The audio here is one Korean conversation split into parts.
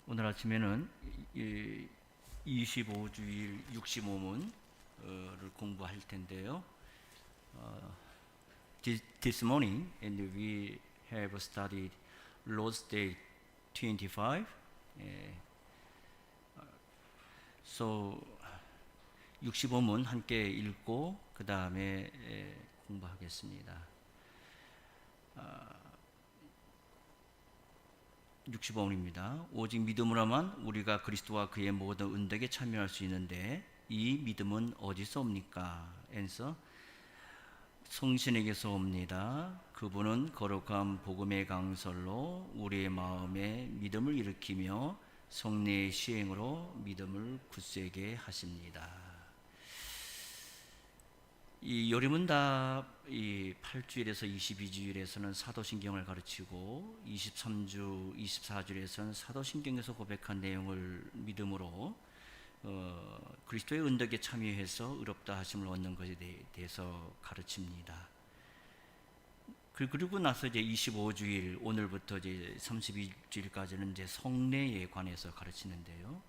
오늘 아침에는 25주일 65문을 공부할 텐데요. This morning and we have studied Lord's Day 25. So 65문 함께 읽고 그 다음에 공부하겠습니다. 65문입니다. 오직 믿음으로만 우리가 그리스도와 그의 모든 은덕에 참여할 수 있는데 이 믿음은 어디서 옵니까? Answer. 성신에게서 옵니다. 그분은 거룩한 복음의 강설로 우리의 마음에 믿음을 일으키며 성례의 시행으로 믿음을 굳세게 하십니다. 이 요리문답 8주일에서 22주일에서는 사도신경을 가르치고 23주, 24주일에서는 사도신경에서 고백한 내용을 믿음으로 그리스도의 은덕에 참여해서 의롭다 하심을 얻는 것에 대해서 가르칩니다. 그리고 나서 이제 25주일 오늘부터 이제 32주일까지는 이제 성례에 관해서 가르치는데요.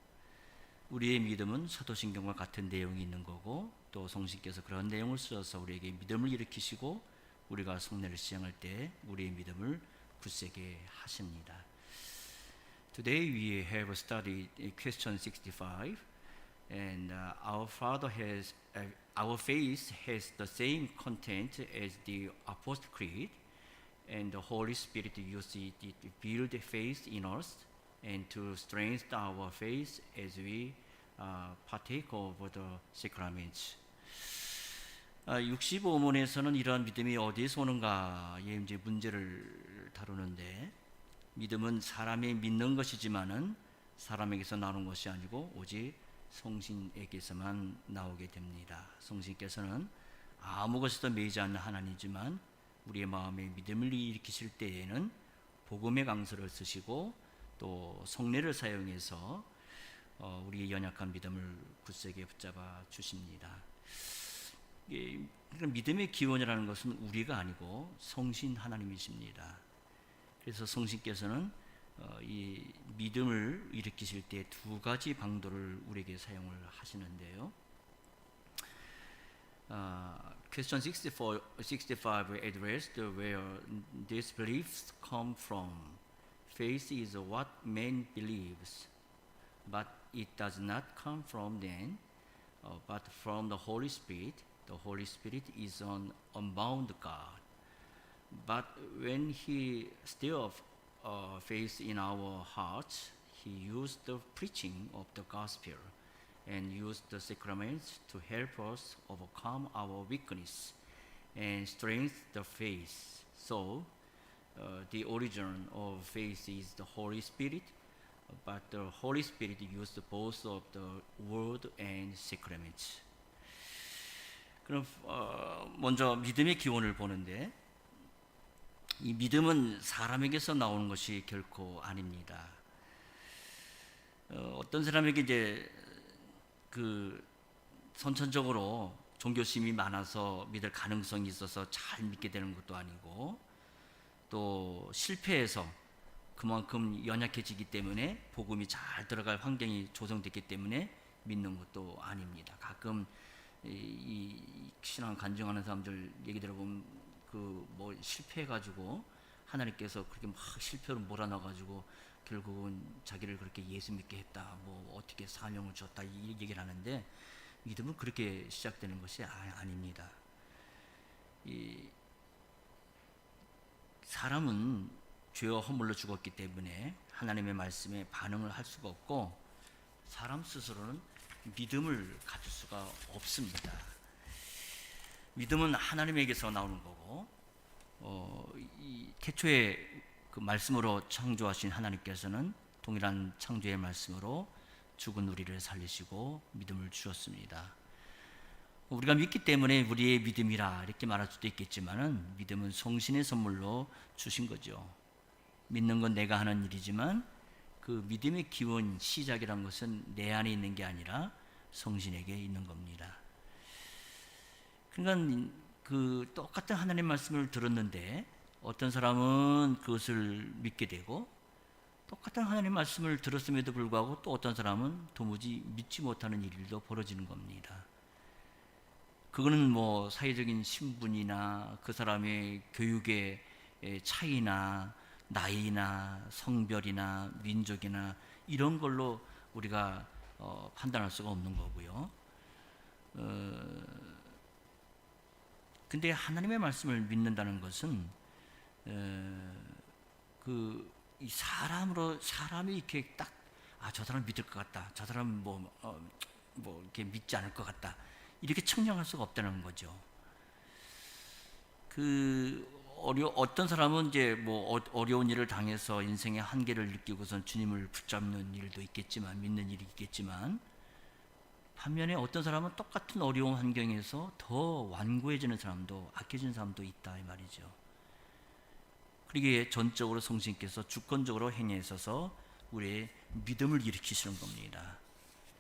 우리의 믿음은 사도신경과 같은 내용이 있는 거고 또 성신께서 그런 내용을 써서 우리에게 믿음을 일으키시고 우리가 성례를 시행할 때 우리의 믿음을 굳세게 하십니다. Today we have studied question 65 and our faith has the same content as the Apostle Creed and the Holy Spirit uses it to build faith in us and to strengthen our faith as we partake of the sacraments. 65문에서는 이러한 믿음이 어디에서 오는가의 이제 문제를 다루는데 믿음은 사람이 믿는 것이지만은 사람에게서 나오는 것이 아니고 오직 성신에게서만 나오게 됩니다. 성신께서는 아무 것에도 매이지 않는 하나님이지만 우리의 마음에 믿음을 일으키실 때에는 복음의 강서를 쓰시고 또 성례를 사용해서 우리의 연약한 믿음을 굳세게 붙잡아 주십니다. 그러니까 믿음의 기원이라는 것은 우리가 아니고 성신 하나님이십니다. 그래서 성신께서는 이 믿음을 일으키실 때 두 가지 방도를 우리에게 사용을 하시는데요. Question 65 addressed where these beliefs come from. Faith is what man believes, but it does not come from them, but from the Holy Spirit. The Holy Spirit is an unbound God. But when He stirs faith in our hearts, He used the preaching of the gospel and used the sacraments to help us overcome our weakness and strengthen the faith. So, the origin of faith is the Holy Spirit, but the Holy Spirit used both of the word and sacraments. 그럼 먼저 믿음의 기원을 보는데 이 믿음은 사람에게서 나오는 것이 결코 아닙니다. 어떤 사람에게 이제 그 선천적으로 종교심이 많아서 믿을 가능성이 있어서 잘 믿게 되는 것도 아니고 또 실패해서 그만큼 연약해지기 때문에 복음이 잘 들어갈 환경이 조성됐기 때문에 믿는 것도 아닙니다. 가끔 이 신앙 간증하는 사람들 얘기 들어보면 그 뭐 실패해가지고 하나님께서 그렇게 막 실패로 몰아넣어가지고 결국은 자기를 그렇게 예수 믿게 했다, 뭐 어떻게 사명을 줬다 이 얘기를 하는데 믿음은 그렇게 시작되는 것이 아닙니다. 이 사람은 죄와 허물로 죽었기 때문에 하나님의 말씀에 반응을 할 수가 없고 사람 스스로는 믿음을 가질 수가 없습니다. 믿음은 하나님에게서 나오는 거고 이 태초에 그 말씀으로 창조하신 하나님께서는 동일한 창조의 말씀으로 죽은 우리를 살리시고 믿음을 주셨습니다. 우리가 믿기 때문에 우리의 믿음이라 이렇게 말할 수도 있겠지만은 믿음은 성신의 선물로 주신 거죠. 믿는 건 내가 하는 일이지만 그 믿음의 기원 시작이란 것은 내 안에 있는 게 아니라 성신에게 있는 겁니다. 그러니까 그 똑같은 하나님 말씀을 들었는데 어떤 사람은 그것을 믿게 되고 똑같은 하나님의 말씀을 들었음에도 불구하고 또 어떤 사람은 도무지 믿지 못하는 일도 벌어지는 겁니다. 그거는 뭐 사회적인 신분이나 그 사람의 교육의 차이나 나이나 성별이나 민족이나 이런 걸로 우리가 판단할 수가 없는 거고요. 근데 하나님의 말씀을 믿는다는 것은 이 사람이 이렇게 딱 저 사람 믿을 것 같다, 저 사람 뭐 이렇게 믿지 않을 것 같다, 이렇게 측량할 수가 없다는 거죠. 어떤 사람은 이제 뭐 어려운 일을 당해서 인생의 한계를 느끼고선 주님을 붙잡는 일도 있겠지만, 믿는 일이 있겠지만, 반면에 어떤 사람은 똑같은 어려운 환경에서 더 완고해지는 사람도, 악해지는 사람도 있다 이 말이죠. 그러기에 전적으로 성신께서 주권적으로 행해 있어서 우리의 믿음을 일으키시는 겁니다.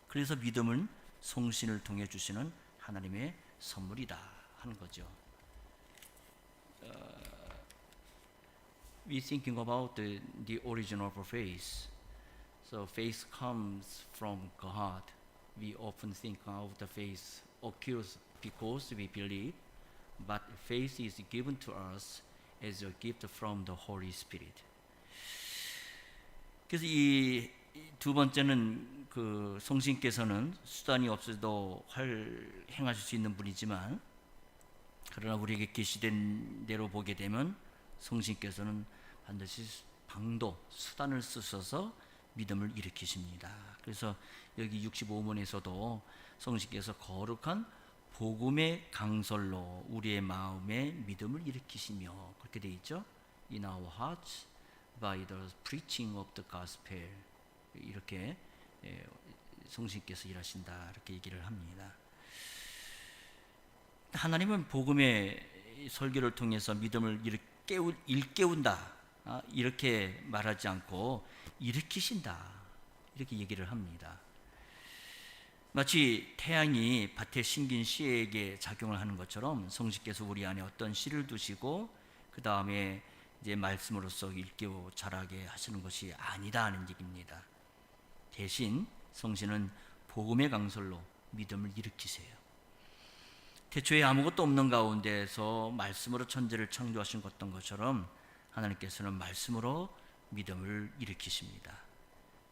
그래서 믿음은 성신을 통해 주시는 하나님의 선물이다 하는 거죠. We thinking about the origin of faith. So faith comes from God. We often think of the faith occurs because we believe, but faith is given to us as a gift from the Holy Spirit. 그래서 이 두 번째는 성신께서는 수단이 없어도 행하실 수 있는 분이지만, 그러나 우리에게 계시된 대로 보게 되면 성신께서는 반드시 방도, 수단을 쓰셔서 믿음을 일으키십니다. 그래서 여기 65문에서도 성신께서 거룩한 복음의 강설로 우리의 마음에 믿음을 일으키시며, 그렇게 되어 있죠. In our hearts by the preaching of the gospel, 이렇게 성신께서 일하신다, 이렇게 얘기를 합니다. 하나님은 복음의 설교를 통해서 믿음을 일깨운다, 이렇게 말하지 않고 일으키신다, 이렇게 얘기를 합니다. 마치 태양이 밭에 심긴 씨에게 작용을 하는 것처럼 성신께서 우리 안에 어떤 씨를 두시고 그 다음에 이제 말씀으로써 일깨워 자라게 하시는 것이 아니다 하는 얘기입니다. 대신 성신은 복음의 강설로 믿음을 일으키세요. 태초에 아무것도 없는 가운데에서 말씀으로 천지를 창조하신 것처럼 하나님께서는 말씀으로 믿음을 일으키십니다.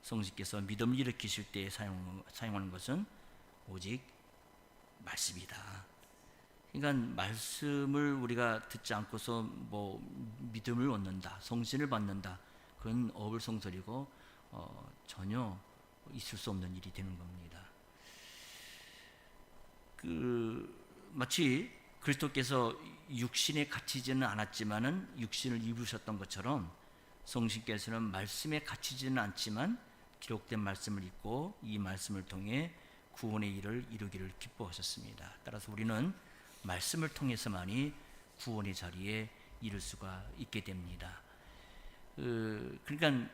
성신께서 믿음을 일으키실 때 사용하는 것은 오직 말씀이다. 그러니까 말씀을 우리가 듣지 않고서 뭐 믿음을 얻는다, 성신을 받는다, 그건 어불성설이고 전혀 있을 수 없는 일이 되는 겁니다. 마치 그리스도께서 육신에 갇히지는 않았지만은 육신을 입으셨던 것처럼 성신께서는 말씀에 갇히지는 않지만 기록된 말씀을 읽고 이 말씀을 통해 구원의 일을 이루기를 기뻐하셨습니다. 따라서 우리는 말씀을 통해서만이 구원의 자리에 이를 수가 있게 됩니다. 그러니까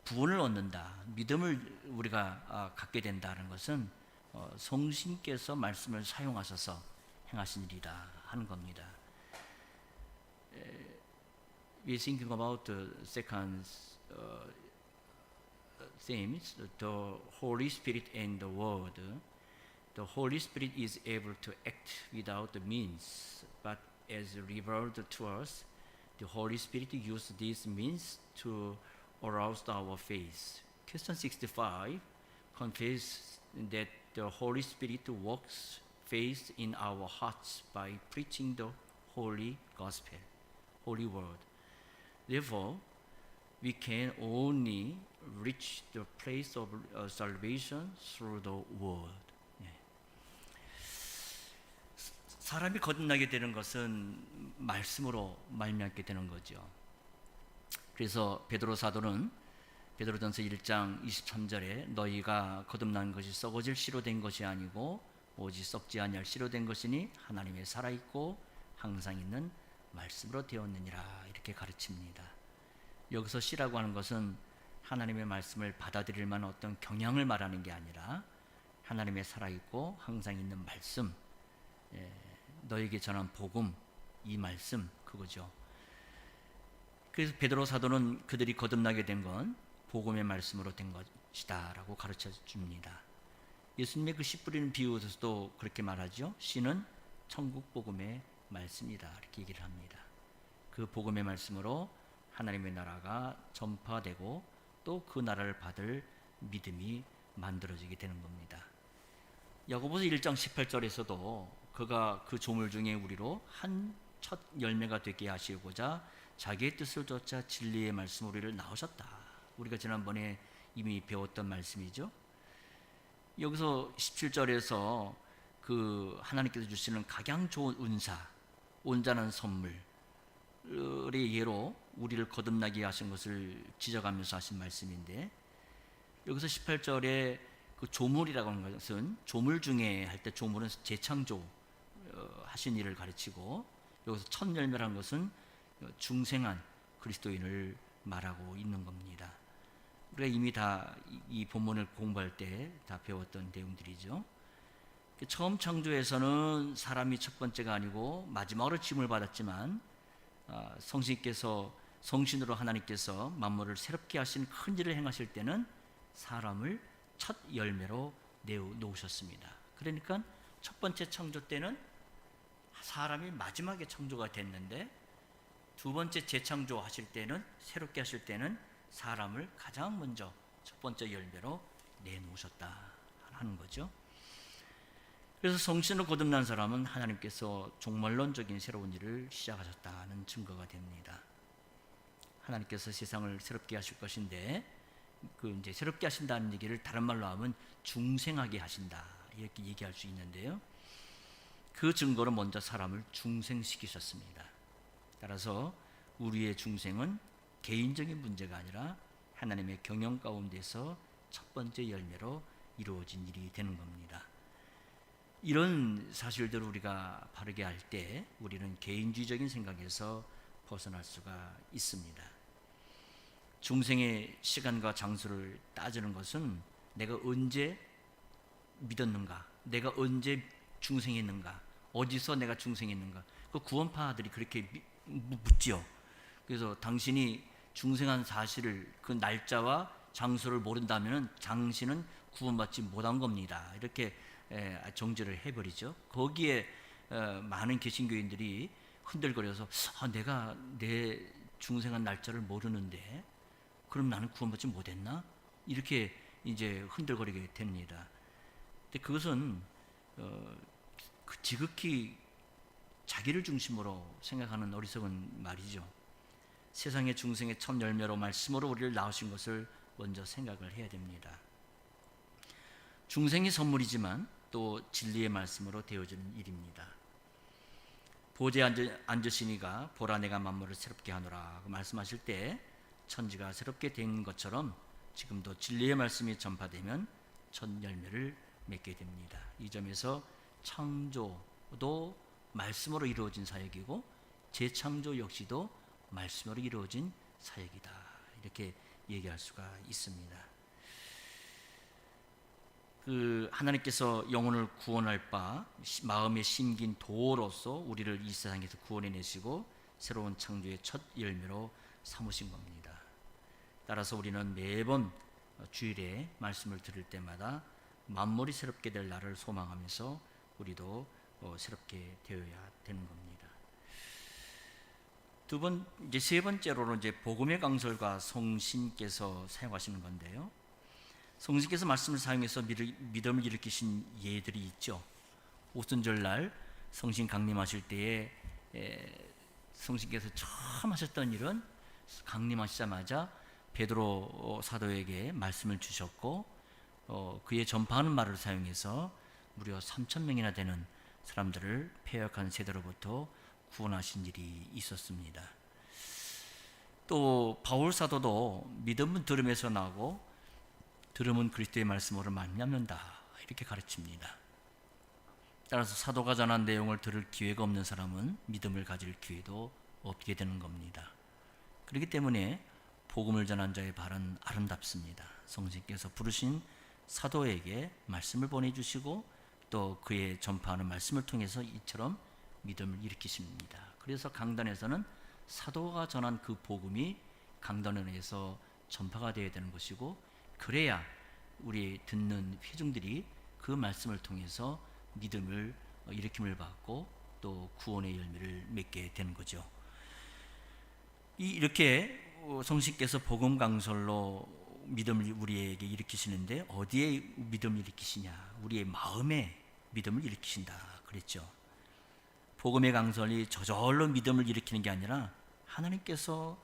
구원을 얻는다, 믿음을 우리가 갖게 된다는 것은 성신께서 말씀을 사용하셔서 행하신 일이라 하는 겁니다. We thinking about the second themes, the Holy Spirit and the Word. The Holy Spirit is able to act without the means, but as revealed to us, the Holy Spirit used these means to arouse our faith. Question 65 confesses that the Holy Spirit works faith in our hearts by preaching the Holy Gospel, Holy Word. Therefore, we can only reach the place of salvation through the Word. 사람이 거듭나게 되는 것은 말씀으로 말미암게 되는 거죠. 그래서 베드로 사도는 베드로전서 1장 23절에 너희가 거듭난 것이 썩어질 씨로 된 것이 아니고 오직 썩지 아니할 씨로 된 것이니 하나님의 살아있고 항상 있는 말씀으로 되었느니라, 이렇게 가르칩니다. 여기서 씨라고 하는 것은 하나님의 말씀을 받아들일 만한 어떤 경향을 말하는 게 아니라 하나님의 살아있고 항상 있는 말씀, 너에게 전한 복음, 이 말씀, 그거죠. 그래서 베드로 사도는 그들이 거듭나게 된 건 복음의 말씀으로 된 것이다 라고 가르쳐 줍니다. 예수님의 그 씨 뿌리는 비유에서도 그렇게 말하죠. 씨는 천국 복음의 말씀이다 이렇게 얘기를 합니다. 그 복음의 말씀으로 하나님의 나라가 전파되고 또 그 나라를 받을 믿음이 만들어지게 되는 겁니다. 야고보서 1장 18절에서도 그가 그 조물 중에 우리로 한 첫 열매가 되게 하시고자 자기의 뜻을 쫓아 진리의 말씀 우리를 낳으셨다. 우리가 지난번에 이미 배웠던 말씀이죠. 여기서 17절에서 그 하나님께서 주시는 각양 좋은 은사, 온전한 선물의 예로 우리를 거듭나게 하신 것을 지적하면서 하신 말씀인데, 여기서 18절에 그 조물이라고 하는 것은 조물 중에 할 때 조물은 재창조 하신 일을 가르치고, 여기서 첫 열매라는 것은 중생한 그리스도인을 말하고 있는 겁니다. 우리가 이미 다 이 본문을 공부할 때 다 배웠던 내용들이죠. 처음 창조에서는 사람이 첫 번째가 아니고 마지막으로 짐을 받았지만 성신으로 하나님께서 만물을 새롭게 하신 큰 일을 행하실 때는 사람을 첫 열매로 놓으셨습니다. 그러니까 첫 번째 창조 때는 사람이 마지막에 창조가 됐는데, 두 번째 재창조 하실 때는, 새롭게 하실 때는 사람을 가장 먼저 첫 번째 열매로 내놓으셨다 하는 거죠. 그래서 성신으로 거듭난 사람은 하나님께서 종말론적인 새로운 일을 시작하셨다는 증거가 됩니다. 하나님께서 세상을 새롭게 하실 것인데, 그 이제 새롭게 하신다는 얘기를 다른 말로 하면 중생하게 하신다 이렇게 얘기할 수 있는데요. 그 증거로 먼저 사람을 중생시키셨습니다. 따라서 우리의 중생은 개인적인 문제가 아니라 하나님의 경영 가운데서 첫 번째 열매로 이루어진 일이 되는 겁니다. 이런 사실들을 우리가 바르게 할 때 우리는 개인주의적인 생각에서 벗어날 수가 있습니다. 중생의 시간과 장소를 따지는 것은 내가 언제 믿었는가, 내가 언제 중생했는가, 어디서 내가 중생했는가, 그 구원파들이 그렇게 묻지요. 그래서 당신이 중생한 사실을, 그 날짜와 장소를 모른다면 당신은 구원받지 못한 겁니다. 이렇게 정죄를 해버리죠. 거기에 많은 개신교인들이 흔들거려서 내가 내 중생한 날짜를 모르는데 그럼 나는 구원받지 못했나? 이렇게 이제 흔들거리게 됩니다. 근데 그것은 지극히 자기를 중심으로 생각하는 어리석은 말이죠. 세상의 중생의 첫 열매로 말씀으로 우리를 낳으신 것을 먼저 생각을 해야 됩니다. 중생이 선물이지만 또 진리의 말씀으로 되어지는 일입니다. 보좌에 앉으시니가 보라 내가 만물을 새롭게 하노라 말씀하실 때 천지가 새롭게 된 것처럼 지금도 진리의 말씀이 전파되면 첫 열매를 맺게 됩니다. 이 점에서 창조도 말씀으로 이루어진 사역이고 재창조 역시도 말씀으로 이루어진 사역이다. 이렇게 얘기할 수가 있습니다. 하나님께서 영혼을 구원할 바 마음에 심긴 도로서 우리를 이 세상에서 구원해내시고 새로운 창조의 첫 열매로 삼으신 겁니다. 따라서 우리는 매번 주일에 말씀을 들을 때마다 만물이 새롭게 될 날을 소망하면서 우리도 새롭게 되어야 되는 겁니다. 세 번째로는 이제 복음의 강설과 성신께서 사용하시는 건데요. 성신께서 말씀을 사용해서 믿음을 일으키신 예들이 있죠. 오순절날 성신 강림하실 때에 성신께서 처음 하셨던 일은 강림하시자마자 베드로 사도에게 말씀을 주셨고 그의 전파하는 말을 사용해서 무려 3,000명이나 되는 사람들을 패역한 세대로부터 구원하신 일이 있었습니다. 또 바울 사도도 믿음은 들음에서 나고 들음은 그리스도의 말씀으로 말미암는다 이렇게 가르칩니다. 따라서 사도가 전한 내용을 들을 기회가 없는 사람은 믿음을 가질 기회도 없게 되는 겁니다. 그렇기 때문에 복음을 전한 자의 발은 아름답습니다. 성신께서 부르신 사도에게 말씀을 보내주시고 또 그의 전파하는 말씀을 통해서 이처럼 믿음을 일으키십니다. 그래서 강단에서는 사도가 전한 그 복음이 강단원에서 전파가 되어야 되는 것이고, 그래야 우리 듣는 회중들이 그 말씀을 통해서 믿음을 일으킴을 받고 또 구원의 열매를 맺게 되는 거죠. 이렇게 성신께서 복음 강설로 믿음을 우리에게 일으키시는데, 어디에 믿음을 일으키시냐? 우리의 마음에 믿음을 일으키신다 그랬죠. 복음의 강설이 저절로 믿음을 일으키는 게 아니라 하나님께서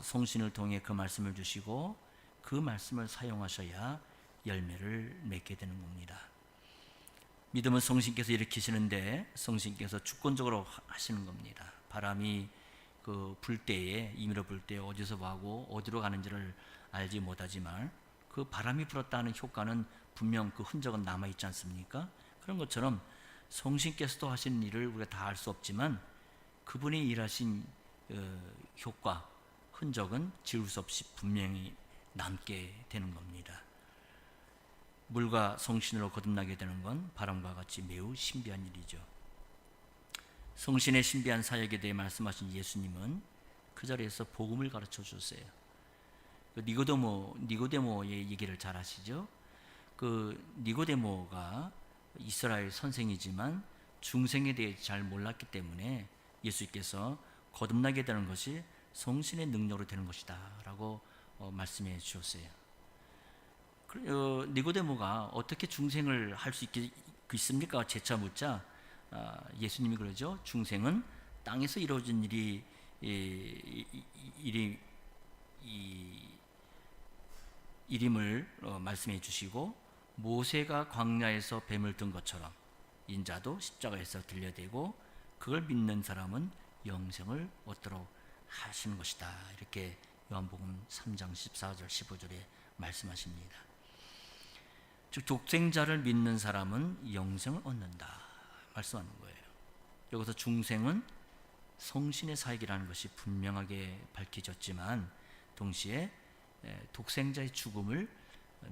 성신을 통해 그 말씀을 주시고 그 말씀을 사용하셔야 열매를 맺게 되는 겁니다. 믿음은 성신께서 일으키시는데 성신께서 주권적으로 하시는 겁니다. 바람이 불 때에, 임의로 불 때 어디서 가고 어디로 가는지를 알지 못하지만 그 바람이 불었다는 효과는 분명 그 흔적은 남아있지 않습니까? 그런 것처럼 성신께서도 하신 일을 우리가 다 알 수 없지만 그분이 일하신 효과, 흔적은 지울 수 없이 분명히 남게 되는 겁니다. 물과 성신으로 거듭나게 되는 건 바람과 같이 매우 신비한 일이죠. 성신의 신비한 사역에 대해 말씀하신 예수님은 그 자리에서 복음을 가르쳐 주세요. 니고데모의 얘기를 잘 아시죠? 니고데모가 이스라엘 선생이지만 중생에 대해 잘 몰랐기 때문에 예수께서 거듭나게 되는 것이 성신의 능력으로 되는 것이다 라고 말씀해 주셨어요. 니고데모가 어떻게 중생을 할 수 있습니까? 재차 묻자 예수님이 그러죠. 중생은 땅에서 이루어진 일임을 말씀해 주시고, 모세가 광야에서 뱀을 든 것처럼 인자도 십자가에서 들려대고 그걸 믿는 사람은 영생을 얻도록 하시는 것이다. 이렇게 요한복음 3장 14절 15절에 말씀하십니다. 즉 독생자를 믿는 사람은 영생을 얻는다 말씀하는 거예요. 여기서 중생은 성신의 사역이라는 것이 분명하게 밝혀졌지만 동시에 독생자의 죽음을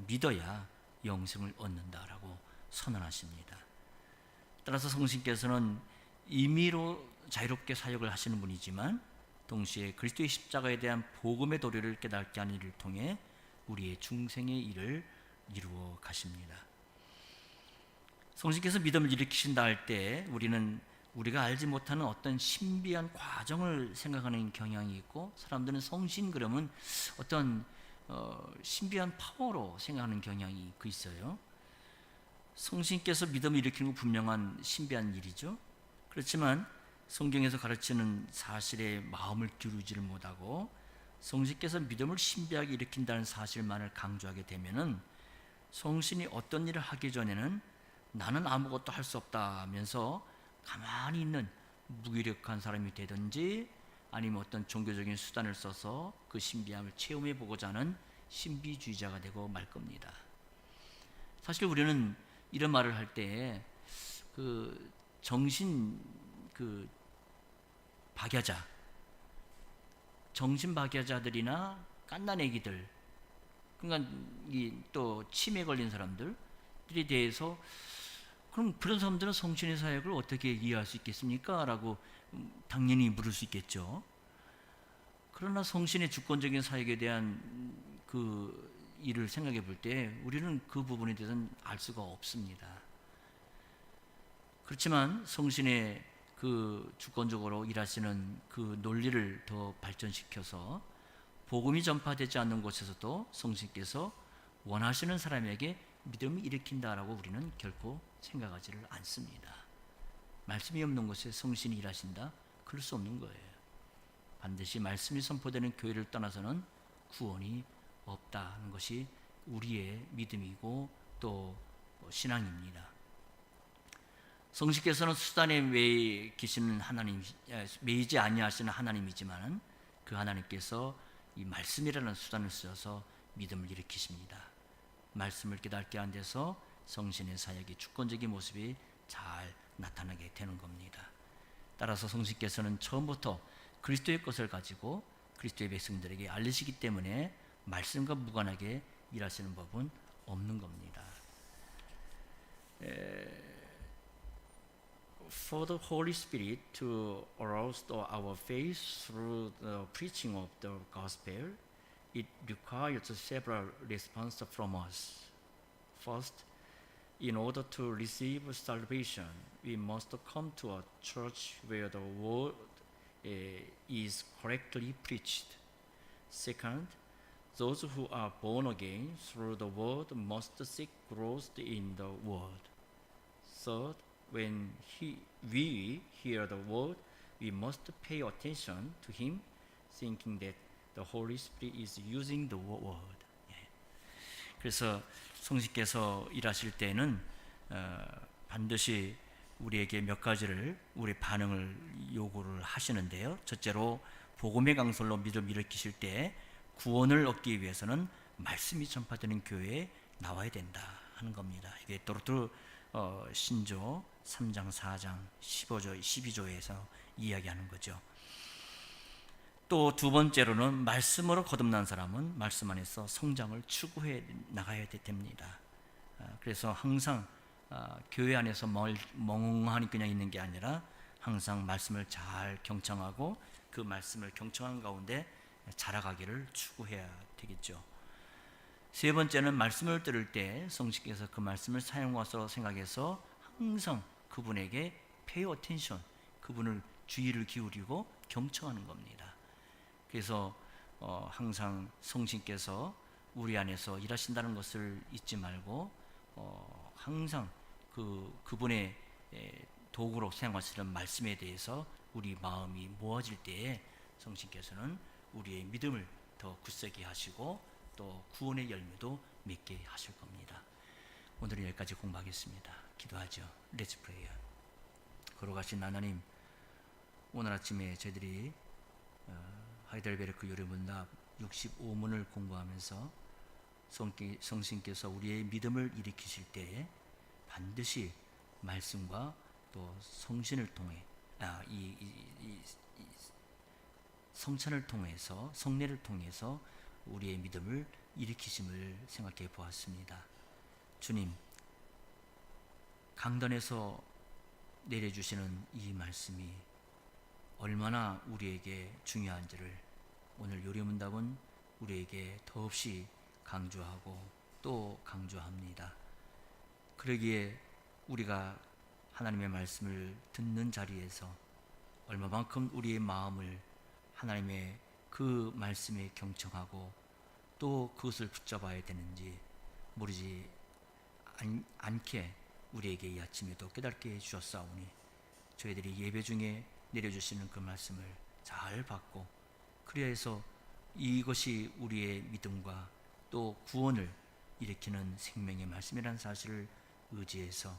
믿어야 영생을 얻는다라고 선언하십니다. 따라서 성신께서는 임의로 자유롭게 사역을 하시는 분이지만 동시에 그리스도의 십자가에 대한 복음의 도리를 깨닫게 하는 일을 통해 우리의 중생의 일을 이루어 가십니다. 성신께서 믿음을 일으키신다 할 때 우리는 우리가 알지 못하는 어떤 신비한 과정을 생각하는 경향이 있고, 사람들은 성신 그러면 어떤 신비한 파워로 생각하는 경향이 있어요. 성신께서 믿음을 일으키는 건 분명한 신비한 일이죠. 그렇지만 성경에서 가르치는 사실에 마음을 기울이지를 못하고 성신께서 믿음을 신비하게 일으킨다는 사실만을 강조하게 되면은 성신이 어떤 일을 하기 전에는 나는 아무것도 할 수 없다 하면서 가만히 있는 무기력한 사람이 되든지, 아니면 어떤 종교적인 수단을 써서 그 신비함을 체험해 보고자 하는 신비주의자가 되고 말 겁니다. 사실 우리는 이런 말을 할 때 정신 박야자들이나 갓난애기들, 그러니까 또 치매 걸린 사람들에 대해서 그럼 그런 사람들은 성신의 사역을 어떻게 이해할 수 있겠습니까? 라고 당연히 물을 수 있겠죠. 그러나 성신의 주권적인 사역에 대한 그 일을 생각해 볼 때 우리는 그 부분에 대해서는 알 수가 없습니다. 그렇지만 성신의 주권적으로 일하시는 그 논리를 더 발전시켜서 복음이 전파되지 않는 곳에서도 성신께서 원하시는 사람에게 믿음을 일으킨다라고 우리는 결코 생각하지를 않습니다. 말씀이 없는 곳에 성신이 일하신다? 그럴 수 없는 거예요. 반드시 말씀이 선포되는 교회를 떠나서는 구원이 없다는 것이 우리의 믿음이고 또 신앙입니다. 성신께서는 수단에 매이지 아니하시는 하나님이지만 그 하나님께서 이 말씀이라는 수단을 쓰셔서 믿음을 일으키십니다. 말씀을 깨닫게 한 데서 성신의 사역의 주권적인 모습이 잘 나타나게 되는 겁니다. 따라서 성신께서는 처음부터 그리스도의 것을 가지고 그리스도의 백성들에게 알리시기 때문에 말씀과 무관하게 일하시는 법은 없는 겁니다. For the Holy Spirit to arouse our faith through the preaching of the gospel, it requires several responses from us. First, in order to receive salvation, we must come to a church where the word is correctly preached. Second, those who are born again through the word must seek growth in the word. Third, when we hear the word, we must pay attention to him, thinking that the Holy Spirit is using the word. 그래서 성신께서 일하실 때는 반드시 우리에게 몇 가지를 우리 반응을 요구를 하시는데요. 첫째로 복음의 강설로 믿음을 일으키실 때 구원을 얻기 위해서는 말씀이 전파되는 교회에 나와야 된다 하는 겁니다. 이게 또르투 신조 3장, 4장, 15조, 12조에서 이야기하는 거죠. 또 두 번째로는 말씀으로 거듭난 사람은 말씀 안에서 성장을 추구해 나가야 됩니다. 그래서 항상 교회 안에서 멍하니 그냥 있는 게 아니라 항상 말씀을 잘 경청하고 그 말씀을 경청한 가운데 자라가기를 추구해야 되겠죠. 세 번째는 말씀을 들을 때 성신께서 그 말씀을 사용하서 생각해서 항상 그분에게 pay attention, 그분을 주의를 기울이고 경청하는 겁니다. 그래서 항상 성신께서 우리 안에서 일하신다는 것을 잊지 말고 항상 그분의 도구로 사용하시는 말씀에 대해서 우리 마음이 모아질 때에 성신께서는 우리의 믿음을 더 굳세게 하시고 또 구원의 열매도 맺게 하실 겁니다. 오늘은 여기까지 공부하겠습니다. 기도하죠. Let's pray. 걸어가신 하나님, 오늘 아침에 저희들이 하이델베르크 요리문답 65문을 공부하면서 성신께서 우리의 믿음을 일으키실 때에 반드시 말씀과 또 성신을 통해 성찬을 통해서 성례를 통해서 우리의 믿음을 일으키심을 생각해 보았습니다. 주님, 강단에서 내려주시는 이 말씀이 얼마나 우리에게 중요한지를 오늘 요리문답은 우리에게 더없이 강조하고 또 강조합니다. 그러기에 우리가 하나님의 말씀을 듣는 자리에서 얼마만큼 우리의 마음을 하나님의 그 말씀에 경청하고 또 그것을 붙잡아야 되는지 모르지 않게 우리에게 이 아침에도 깨닫게 해주셨사오니 저희들이 예배 중에 내려주시는 그 말씀을 잘 받고 그리하여 해서 이것이 우리의 믿음과 또 구원을 일으키는 생명의 말씀이라는 사실을 의지해서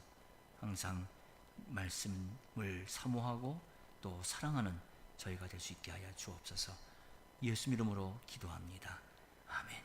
항상 말씀을 사모하고 또 사랑하는 저희가 될 수 있게 하여 주옵소서. 예수 이름으로 기도합니다. 아멘.